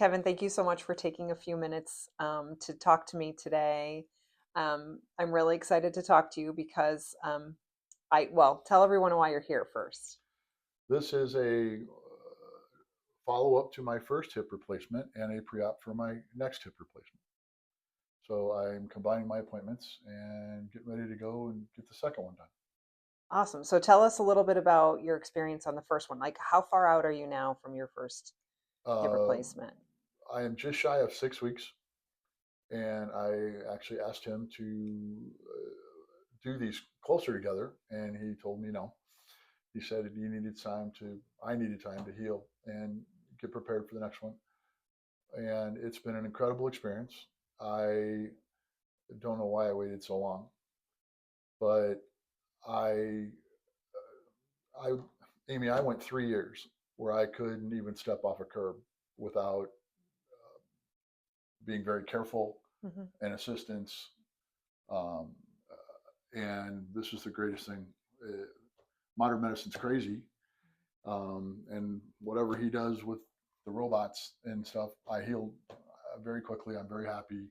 Kevin, thank you so much for taking a few minutes to talk to me today. I'm really excited to talk to you because well, tell everyone why you're here first. This is a follow up to my first hip replacement and a pre op for my next hip replacement. So I'm combining my appointments and getting ready to go and get the second one done. Awesome. So tell us a little bit about your experience on the first one. Like, how far out are you now from your first hip Uh, replacement? I am just shy of 6 weeks, and I actually asked him to do these closer together, and he told me no. He said I needed time to heal and get prepared for the next one. And it's been an incredible experience. I don't know why I waited so long, but I, I, Amy, I went 3 years where I couldn't even step off a curb without being very careful Hmm. and assistance. Um, and this is the greatest thing. Uh, Modern medicine's crazy, and whatever he does with the robots and stuff, I healed very quickly. I'm very happy.